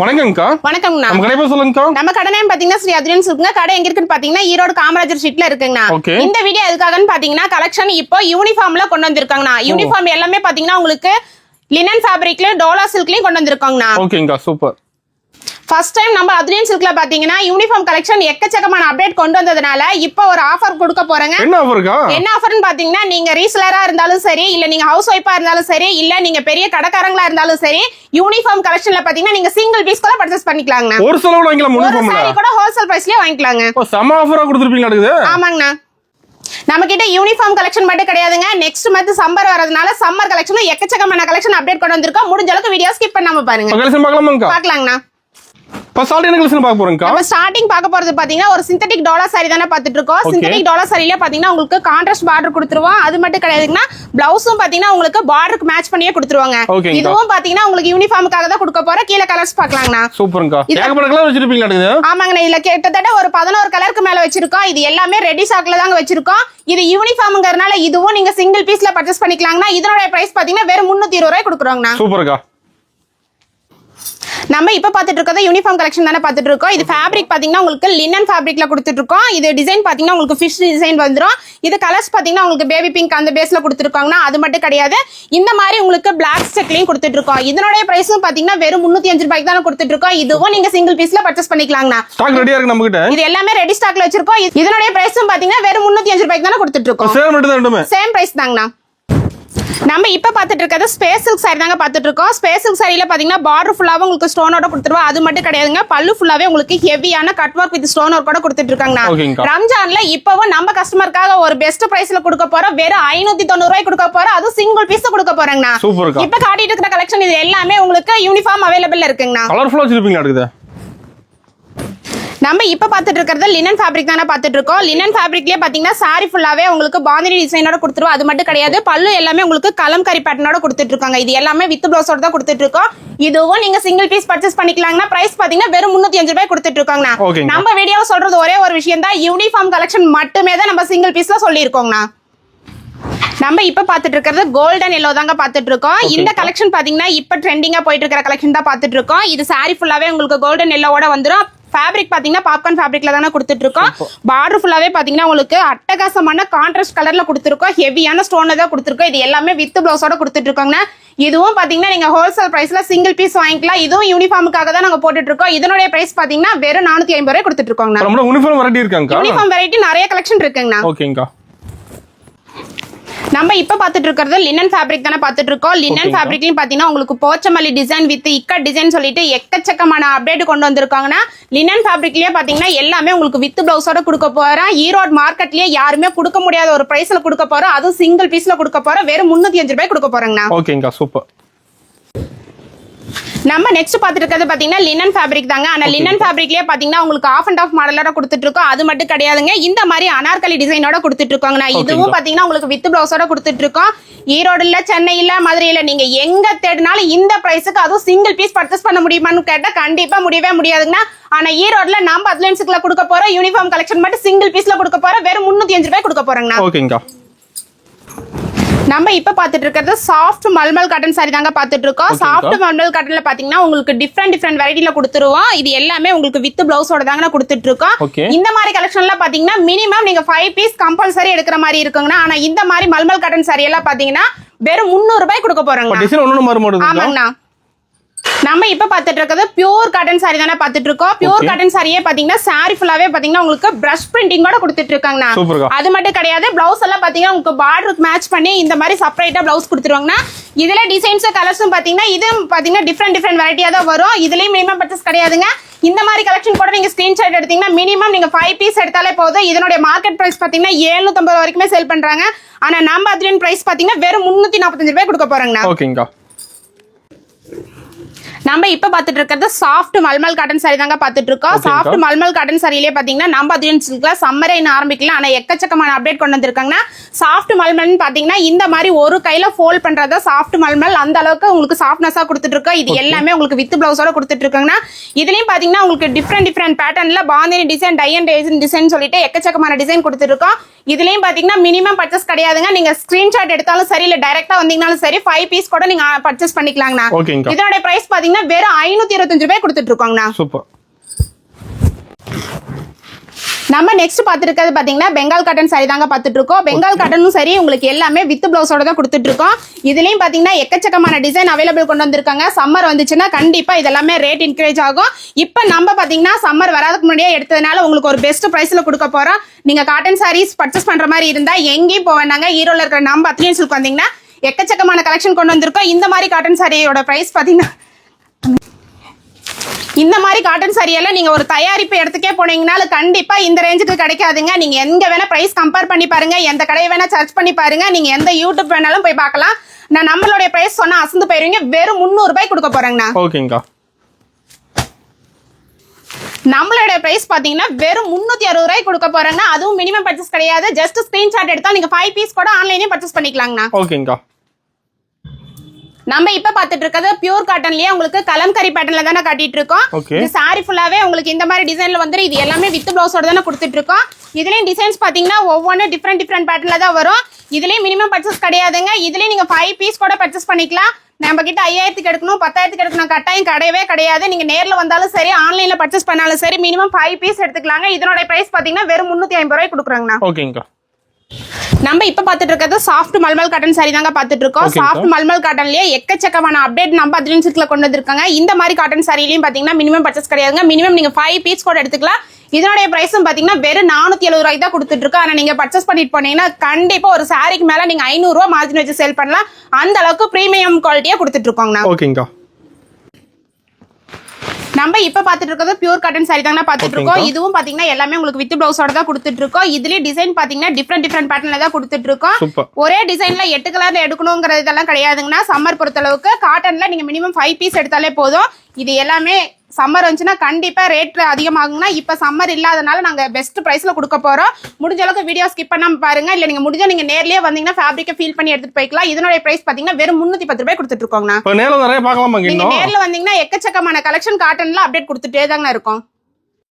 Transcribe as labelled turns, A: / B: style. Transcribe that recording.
A: வணக்கம்க்கா.
B: வணக்கம்ண்ணா.
A: நம்ம கடை பேர் சொல்லுங்கக்கா.
B: நம்ம கடை நேம் பாத்தீங்கன்னா ஸ்ரீ அத்ரியன்ஸ் இருக்குங்க. கடை எங்க இருக்குன்னு பாத்தீங்கன்னா ஈரோடு காமராஜர் ஸ்ட்ரீட்ல இருக்குங்கண்ணா. இந்த வீடியோ எதுக்காகன்னு பாத்தீங்கன்னா கலெக்ஷன் இப்போ யூனிஃபார்ம்ல கொண்டு வந்திருக்காங்கண்ணா. யூனிஃபார்ம் எல்லாமே பாத்தீங்கன்னா உங்களுக்கு லினன் ஃபேப்ரிக்ல டோலா சில்க்லயும் கொண்டு வந்திருக்காங்கண்ணா.
A: ஓகேங்கா, சூப்பர்.
B: ஃபர்ஸ்ட் டைம் நம்ம அத்ரியன் சில்க்ல பாத்தீங்கன்னா யூனிஃபார்ம் கலெக்ஷன் எக்கச்சக்கமான அப்டேட் கொண்டு வந்ததுனால இப்போ ஒரு ஆஃபர் கொடுக்க போறேங்க.
A: என்ன ஆஃபர்க்கா?
B: என்ன ஆஃபர்னு பாத்தீங்கன்னா நீங்க ரீசெலரா இருந்தாலும் சரி, இல்ல நீங்க ஹவுஸ் ஒய்ஃபா இருந்தாலும் சரி, இல்ல நீங்க பெரிய கடைக்காரங்களா இருந்தாலும் சரி, யூனிஃபார்ம் கலெக்ஷன்ல பாத்தீங்கன்னா நீங்க சிங்கிள் பீஸ் கூட பர்ச்சேஸ் பண்ணிக்கலாங்க.
A: ஒரு செலவுல வாங்கிக்கலாம்.
B: ஒரு சாரி கூட ஹோல்சேல் பிரைஸ்லயே வாங்கிக்கலாங்க.
A: சம ஆஃபரா கொடுத்துருப்பீங்களா?
B: ஆமாங்கண்ணா. நம்ம கிட்ட யூனிஃபார்ம் கலெக்ஷன் மட்டும் கிடையாதுங்க. நெக்ஸ்ட் மந்த் சம்மர் வரதுனால சம்மர் கலெக்ஷன் எக்கச்சக்கமான கலெக்ஷன் அப்டேட் கொண்டு வந்திருக்கோம். முடிஞ்ச அளவுக்கு வீடியோ ஸ்கிப் பண்ணாம பாருங்க.
A: கலெக்ஷன் பார்க்கலாமாங்கா?
B: பார்க்கலாங்கண்ணா.
A: ஸ்டார்டிங்
B: பார்க்க போறது பாத்தீங்கன்னா ஒரு சிந்தட்டிக் டோலா சாரி தானே பாத்துட்டு இருக்கோம். சிந்தட்டிக் டோலா சாரில பாத்தீங்கன்னா உங்களுக்கு கான்ட்ராஸ்ட் பார்டர் கொடுத்துருவோம். அது மட்டும் கிடையாதுன்னா பிளவுஸும் பாத்தீங்கன்னா உங்களுக்கு பார்டருக்கு மேட்ச் பண்ணியே கொடுத்துருவாங்க. இதுவும் பாத்தீங்கன்னா உங்களுக்கு யூனிஃபார்முக்காக தான் கொடுக்க போற. கீழ கலர்ஸ் பார்க்கலாங்கண்ணா.
A: சூப்பர்ங்கா. ஏகப்பட்ட கலர் வச்சிருப்பீங்களா?
B: ஆமாங்கண்ணா. இதுல கிட்டத்தட்ட ஒரு 11 கலருக்கு மேல வச்சிருக்கோம். இது எல்லாமே ரெடி ஸ்டாக்ல தாங்க வச்சிருக்கோம். இது யூனிஃபார்ம்ங்கறனால இதுவும் நீங்க சிங்கிள் பீஸ்ல பர்ச்சேஸ் பண்ணிக்கலாங்கண்ணா. இதனோட பிரைஸ் பாத்தீங்கன்னா வெறும் 320 ரூபாய் கொடுக்குறோங்கண்ணா.
A: சூப்பர்க்கா.
B: நம்ம இப்ப பாத்துட்டு இருக்கிறது யூனிஃபார்ம் கலெக்ஷன் தானே பாத்துட்டு இருக்கோம். இது ஃபேப்ரிக் பாத்தீங்கன்னா உங்களுக்கு லினன் ஃபேப்ரிக்ல கொடுத்துட்டு இருக்கோம். இது டிசைன் பாத்தீங்கன்னா உங்களுக்கு ஃபிஷ் டிசைன் வந்துரும். இது கலர்ஸ் பாத்தீங்கன்னா உங்களுக்கு பேபி பிங்க் அந்த பேஸ்ல கொடுத்துருக்காங்கன்னா அது மட்டும் கிடையாது. இந்த மாதிரி உங்களுக்கு பிளாக் ஸ்டெக்லயும் கொடுத்துட்டு இருக்கோம். இதனோட பிரைஸும் பாத்தீங்கன்னா வெறும் 305 ரூபாய்க்கு தானே கொடுத்துட்டு இருக்கோம். இதுவும் நீங்க சிங்கிள் பீஸ்ல பர்ச்சேஸ் பண்ணிக்கலாங்கண்ணா.
A: ஸ்டாக் ரெடியா இருக்கு நம்ம கிட்ட.
B: இது எல்லாமே ரெடி ஸ்டாக்ல வச்சிருக்கோம். இதனோட பிரைஸும் பாத்தீங்கன்னா வெறும் 305 ரூபாய்க்கு தானே கொடுத்துட்டு இருக்கோம். சேம் பிரைஸ் தாங்கண்ணா. நம்ம இப்ப பாத்துட்டு இருக்கிறது ஸ்பேஸ் சில்க் சாரி தாங்க பாத்துட்டு இருக்கோம். ஸ்பேஸ் சில்க் சாரில பாத்தீங்கன்னா பார்டர் ஃபுல்லாவே உங்களுக்கு ஸ்டோனோட கொடுத்துருவா. அது மட்டும் கிடையாதுங்க, பல்லு ஃபுல்லாவே உங்களுக்கு ஹெவியான cut work with stone work கூட கொடுத்துட்டு இருக்காங்க. ரம்ஜான்ல இப்பவும் நம்ம கஸ்டமருக்காக ஒரு பெஸ்ட் பிரைஸ்ல கொடுக்க போறோம். வெறும் 590 ரூபாய் கொடுக்க போறோம். அது சிங்கிள் பீஸ் கொடுக்க போறாங்கண்ணா. இப்ப காட்டிட்டு இருக்கிற கலெக்ஷன் இது எல்லாமே உங்களுக்கு யூனிஃபார்ம் அவைலபிள் இருக்குங்கண்ணா.
A: கலர்ஃபுல்லா வச்சிருப்பீங்களா?
B: நம்ம இப்ப பாத்துட்டு இருக்கிறது லினன் ஃபேப்ரிக் தானே பாத்துட்டு இருக்கோம். லினன் ஃபேப்ரிக்லயே பாத்தீங்கன்னா சாரி ஃபுல்லாவே உங்களுக்கு பாந்தினி டிசைனோட கொடுத்துருவோம். அது மட்டும் கிடையாது, பல்லு எல்லாமே உங்களுக்கு கலம்கரி பேட்டர்னோட கொடுத்துட்டு இருக்காங்க. இது எல்லாமே வித் பிளவுஸோட தான் கொடுத்துட்டு இருக்கோம். இதுவும் நீங்க சிங்கிள் பீஸ் பர்ச்சேஸ் பண்ணிக்கலாங்கன்னா பிரைஸ் பாத்தீங்கன்னா வெறும் 305 ரூபாய் கொடுத்துட்டு இருக்காங்க. நம்ம வீடியோ சொல்றது ஒரே ஒரு விஷயம் தான், யூனிஃபார்ம் கலெக்ஷன் மட்டுமே தான் நம்ம சிங்கிள் பீஸ்ல சொல்லியிருக்கோங்கண்ணா. நம்ம இப்ப பாத்துட்டு இருக்கிறது கோல்டன் எல்லோ தாங்க பாத்துட்டு இருக்கோம். இந்த கலெக்ஷன் பாத்தீங்கன்னா இப்ப ட்ரெண்டிங்கா போயிட்டு இருக்கிற கலெக்ஷன் தான் பாத்துட்டு இருக்கோம். இது சாரி ஃபுல்லாவே உங்களுக்கு கோல்டன் எல்லோவோட வந்துரும். ஃபேப்ரிக் பாத்தீங்கன்னா பாப்கார்ன் ஃபேப்ரிக்ல தானே கொடுத்துட்டு இருக்கோம். பார்டர் ஃபுல்லாவே பாத்தீங்கன்னா உங்களுக்கு அட்டகாசமான கான்ட்ராஸ்ட் கலர்ல கொடுத்துருக்கோம். ஹெவியான ஸ்டோன் தான் கொடுத்துருக்கோம். இது எல்லாமே வித் பிளவுஸோட கொடுத்துட்டு இருக்கோங்க. இதுவும் பாத்தீங்கன்னா நீங்க ஹோல்சேல் பிரைஸ்ல சிங்கிள் பீஸ் வாங்கிக்கலாம். இதுவும் யூனிஃபார்முக்காக தான் நாங்க போட்டுட்டு இருக்கோம். இதனுடைய பிரைஸ் பாத்தீங்கன்னா வெறும் 450 ரூபாய் கொடுத்துட்டு இருக்கோங்க. யூனிஃபார்ம் வெரைட்டி நிறைய கலெக்ஷன் இருக்குங்கண்ணா. நம்ம இப்ப பாத்துட்டு இருக்கிறது லினன் ஃபேப்ரிக் தானே பாத்துட்டு இருக்கோம். லினன் ஃபேப்ரிக்லயும் பாத்தீங்கன்னா உங்களுக்கு Pochampally design with ikat design சொல்லிட்டு எக்கச்சக்கமான அப்டேட் கொண்டு வந்திருக்காங்கன்னா. லினன் ஃபேப்ரிக்லயே பாத்தீங்கன்னா எல்லாமே உங்களுக்கு வித் பிளவுஸோட கொடுக்க போறேன். ஈரோடு மார்க்கெட்லயே யாருமே கொடுக்க முடியாத ஒரு பிரைஸ்ல கொடுக்க போறோம். அதுவும் சிங்கிள் பீஸ்ல கொடுக்க போறோம். வெறும் 305 ரூபாய் கொடுக்க போறேங்கண்ணா.
A: ஓகேங்கா, சூப்பர்.
B: நம்ம நெக்ஸ்ட் பாத்துட்டு இருக்கிறது பாத்தீங்கன்னா லினன் ஃபேப்ரிக் தாங்க. ஆனா லினன் ஃபேப்ரிக்லயே பாத்தீங்கன்னா உங்களுக்கு ஆஃப் அண்ட் ஆஃப் மாடலோட கொடுத்துட்டு இருக்கோம். அது மட்டும் கிடையாதுங்க, இந்த மாதிரி அனார்கலி டிசைனோட கொடுத்துட்டு இருக்கோங்கண்ணா. இதுவும் பாத்தீங்கன்னா உங்களுக்கு வித் பிளவுஸோட கொடுத்துட்டு இருக்கோம். ஈரோடுல, சென்னையில, மதுரையில நீங்க எங்க தேடினாலும் இந்த பிரைஸுக்கு அதுவும் சிங்கிள் பீஸ் பர்ச்சேஸ் பண்ண முடியுமான்னு கேட்டா கண்டிப்பா முடியவே முடியாதுங்கண்ணா. ஆனா ஈரோடுல நம்ம அத்லன்ஸ்ல கொடுக்க போறோம். யூனிஃபார்ம் கலெக்ஷன் மட்டும் சிங்கிள் பீஸ்ல கொடுக்க போறோம். வெறும் 305 ரூபாய் கொடுக்க போறோங்கண்ணா. நம்ம இப்ப பாத்துட்டு இருக்கிறது சாஃப்ட் மல்மல் காட்டன் சாரி தாங்க பாத்துட்டு இருக்கோம். சாஃப்ட் மல்மல் காட்டன்ல பாத்தீங்கன்னா உங்களுக்கு டிஃப்ரெண்ட் வெரைட்டில கொடுத்துருவோம். இது எல்லாமே உங்களுக்கு வித் பிளவுஸோட தாங்க கொடுத்துட்டு இருக்கோம். இந்த மாதிரி கலெக்ஷன்ல பாத்தீங்கன்னா மினிமம் நீங்க 5 பீஸ் கம்பல்சரி எடுக்கிற மாதிரி இருக்குங்கண்ணா. ஆனா இந்த மாதிரி மல்மல் காட்டன் சாரி எல்லாம் பாத்தீங்கன்னா வெறும் 300 ரூபாய் கொடுக்க போறாங்க. ஆமாங்கண்ணா. நம்ம இப்ப பாத்துட்டு இருக்கிறது பியூர் காட்டன் சாரி தானே பாத்துட்டு இருக்கோம். பியூர் காட்டன் சாரியே பாத்தீங்கன்னா சாரி ஃபுல்லாவே பாத்தீங்கன்னா உங்களுக்கு பிரஷ் பிரிண்டிங்கோட கொடுத்துட்டு இருக்காங்கண்ணா. அது மட்டும் கிடையாது, பிளவுஸ் எல்லாம் பாத்தீங்கன்னா உங்களுக்கு பார்டருக்கு மேட்ச் பண்ணி இந்த மாதிரி செப்பரேட்டா பிளவுஸ் கொடுத்துருவாங்கண்ணா. இதுல டிசைன்ஸ் கலர்ஸும் பாத்தீங்கன்னா இது பாத்தீங்கன்னா டிஃப்ரெண்ட் வெரைட்டியா தான் வரும். இதுலயும் மினிமம் பர்ச்சேஸ் கிடையாதுங்க. இந்த மாதிரி கலெக்ஷன் கூட நீங்க ஸ்கிரீன்ஷாட் எடுத்தீங்கன்னா மினிமம் நீங்க 5 பீஸ் எடுத்தாலே போதும். இதனுடைய மார்க்கெட் பிரைஸ் பாத்தீங்கன்னா 750 வரைக்குமே சேல் பண்றாங்க. ஆனா நம்ம அத்ரியன் பிரைஸ் பாத்தீங்கன்னா வெறும் 345 ரூபாய் கொடுக்க போறாங்கண்ணா. நம்ம இப்ப பாத்துட்டு இருக்கிறது சாஃப்ட் மல்மல் காட்டன் சாரி தாங்க பாத்துட்டு இருக்கோம். சாஃப்ட் மல்மல் காட்டன் சாரியிலே பாத்தீங்கன்னா நம்ம அத்ரியன் சில்க்ல சம்மரே ஆரம்பிக்கலாம். ஆனா எக்கச்சக்கமான அப்டேட் கொண்டு வந்திருக்காங்கன்னா. சாஃப்ட் மல்மல் பாத்தீங்கன்னா இந்த மாதிரி ஒரு கையில ஃபோல்ட் பண்றதா சாஃப்ட் மல்மல். அந்த அளவுக்கு உங்களுக்கு சாஃப்ட்னஸா கொடுத்துட்டு இருக்கோம். இது எல்லாமே உங்களுக்கு வித் பிளவுஸோட கொடுத்துட்டு இருக்காங்கன்னா. இதுலயும் பாத்தீங்கன்னா உங்களுக்கு டிஃப்ரெண்ட் பேட்டர்ன்ல bandhani design, tie and design சொல்லிட்டு எக்கச்சக்கமான டிசைன் கொடுத்துட்டு இருக்கோம். இதுலயும் பாத்தீங்கன்னா மினிமம் பர்ச்சேஸ் கிடையாதுங்க. நீங்க ஸ்கிரீன்ஷாட் எடுத்தாலும் சரி, இல்ல டைரக்டா வந்தீங்கனாலும் சரி 5 பீஸ் கூட நீங்க பர்ச்சேஸ் பண்ணிக்கலாங்கண்ணா. இதோட பிரைஸ் பாத்தீங்கன்னா பாத்தீங்கன்னா வெறும் 525 ரூபாய் கொடுத்துட்டு இருக்கோங்கண்ணா.
A: சூப்பர்.
B: நம்ம நெக்ஸ்ட் பாத்துருக்கிறது பாத்தீங்கன்னா பெங்கால் காட்டன் சாரி தாங்க பாத்துட்டு இருக்கோம். பெங்கால் காட்டனும் சரி உங்களுக்கு எல்லாமே வித் பிளவுஸோட தான் கொடுத்துட்டு இருக்கோம். இதுலயும் பாத்தீங்கன்னா எக்கச்சக்கமான டிசைன் அவைலபிள் கொண்டு வந்திருக்காங்க. சம்மர் வந்துச்சுன்னா கண்டிப்பா இதெல்லாமே ரேட் இன்க்ரீஸ் ஆகும். இப்ப நம்ம பாத்தீங்கன்னா சம்மர் வராதுக்கு முன்னாடியே எடுத்ததுனால உங்களுக்கு ஒரு பெஸ்ட் பிரைஸ்ல கொடுக்க போறோம். நீங்க காட்டன் சாரீஸ் பர்ச்சேஸ் பண்ற மாதிரி இருந்தா எங்கேயும் போக வேண்டாங்க. ஈரோல இருக்கிற நம்ம அத்லியன் சில்க் வந்தீங்கன்னா எக்கச்சக்கமான கலெக்ஷன் கொண்டு வந்திருக்கோம். இந்த மாதிரி காட்டன் சாரியோட பிரைஸ் பாத்தீங்கன்னா இந்த மாதிரி காட்டன் சாரியெல்லாம் நீங்க ஒரு தயாரிப்பு இடத்துக்கே போனீங்கனாலும் கண்டிப்பா இந்த ரேஞ்சுக்கு கிடைக்காதுங்க. நீங்க எங்க வேணா பிரைஸ் கம்பேர் பண்ணி பாருங்க, எந்த கடையை வேணா சர்ச் பண்ணி பாருங்க, நீங்க எந்த யூடியூப் வேணாலும் போய் பார்க்கலாம். நான் நம்மளுடைய பிரைஸ் சொன்னா அசந்து போயிருவீங்க. வெறும் 300 ரூபாய் கொடுக்க போறேங்கண்ணா.
A: ஓகேங்கா.
B: நம்மளுடைய பிரைஸ் பாத்தீங்கன்னா வெறும் 360 ரூபாய் கொடுக்க போறேங்க. அதுவும் மினிமம் பர்ச்சேஸ் கிடையாது. ஜஸ்ட் ஸ்கிரீன்ஷாட் எடுத்தா நீங்க 5 பீஸ் கூட ஆன்லைன்லயே பர்ச்சேஸ் பண்ணிக்கலாங்கண்ணா.
A: ஓகேங்கா.
B: நம்ம இப்ப பாத்துட்டு இருக்கிறது பியூர் காட்டன்லயே உங்களுக்கு கலம்கரி பேட்டர்ன்ல தானே காட்டிட்டு இருக்கோம். இது சாரி ஃபுல்லாவே உங்களுக்கு இந்த மாதிரி டிசைன்ல வந்து இது எல்லாமே வித் பிளவுஸோட தானே கொடுத்துட்டு இருக்கோம். இதுலயும் டிசைன்ஸ் பாத்தீங்கன்னா ஒவ்வொன்றும் டிஃப்ரெண்ட் பேட்டர்ன்ல தான் வரும். இதுலயும் மினிமம் பர்ச்சேஸ் கிடையாதுங்க. இதுலயும் நீங்க 5 பீஸ் கூட பர்ச்சேஸ் பண்ணிக்கலாம். நம்ம கிட்ட 5000க்கு எடுக்கணும் 10,000க்கு எடுக்கணும் கட்டாயம் கிடையவே கிடையாது. நீங்க நேர்ல வந்தாலும் சரி ஆன்லைன்ல பர்ச்சேஸ் பண்ணாலும் சரி மினிமம் 5 பீஸ் எடுத்துக்கலாங்க. இதனோட பிரைஸ் பாத்தீங்கன்னா வெறும் 350 ரூபாய் கொடுக்குறாங்கண்ணா.
A: ஓகேங்கா.
B: நம்ம இப்ப பாத்துட்டு இருக்கிறது சாஃப்ட் மல்மல் காட்டன் சாரி தாங்க பாத்துட்டு இருக்கோம். சாஃப்ட் மல்மல் காட்டன்லயே எக்கச்சக்கமான அப்டேட் நம்ம அத்லியன் சில்க்ல கொண்டு வந்திருக்காங்க. இந்த மாதிரி காட்டன் சாரிலயும் பாத்தீங்கன்னா மினிமம் பர்ச்சேஸ் கிடையாதுங்க. மினிமம் நீங்க 5 பீஸ் கூட எடுத்துக்கலாம். இதனுடைய பிரைஸும் பாத்தீங்கன்னா வெறும் 470 ரூபாய்க்கு தான் கொடுத்துட்டு இருக்கோம். ஆனா நீங்க பர்ச்சேஸ் பண்ணிட்டு போனீங்கன்னா கண்டிப்பா ஒரு சாரிக்கு மேல நீங்க 500 ரூபாய் மார்ஜின் வச்சு சேல் பண்ணலாம். அந்த அளவுக்கு பிரீமியம் குவாலிட்டியா கொடுத்துட்டு இருக்கோங்கண்ணா.
A: ஓகேங்கா.
B: நம்ம இப்ப பாத்துட்டு இருக்கிறது பியூர் காட்டன் சாரி தாங்க பாத்துட்டு இருக்கோம். இதுவும் பாத்தீங்கன்னா எல்லாமே உங்களுக்கு வித் பிளவுஸோட தான் கொடுத்துட்டு இருக்கோம். இதுலயும் டிசைன் பாத்தீங்கன்னா டிஃப்ரெண்ட் பேட்டர்ன்ல தான் கொடுத்துட்டு இருக்கோம். ஒரே டிசைன்ல 8 கலர்ல எடுக்கணுங்கிறது இதெல்லாம் கிடையாதுங்கன்னா. சம்மர் பொறுத்த அளவுக்கு காட்டன்ல நீங்க மினிமம் 5 பீஸ் எடுத்தாலே போதும். இது எல்லாமே சம்மர் வந்துச்சுன்னா கண்டிப்பா ரேட் அதிகமாகுங்கன்னா இப்ப சம்மர் இல்லாதனால நாங்க பெஸ்ட் பிரைஸ்ல கொடுக்க போறோம். முடிஞ்ச அளவுக்கு வீடியோ ஸ்கிப் பண்ணாம பாருங்க. இல்ல நீங்க முடிஞ்சா நீங்க நேர்லயே வந்தீங்கன்னா ஃபேப்ரிக்கை ஃபீல் பண்ணி எடுத்துட்டு போய்க்கலாம். இதனுடைய பிரைஸ் பாத்தீங்கன்னா வெறும் 310 ரூபாய் கொடுத்துட்டு இருக்கோங்கண்ணா.
A: நேர்ல நிறைய பார்க்கலாமா?
B: நீங்க நேர்ல வந்தீங்கன்னா எக்கச்சக்கமான கலெக்ஷன் காட்டன்ல அப்டேட் கொடுத்துட்டே தாங்க இருக்கும்.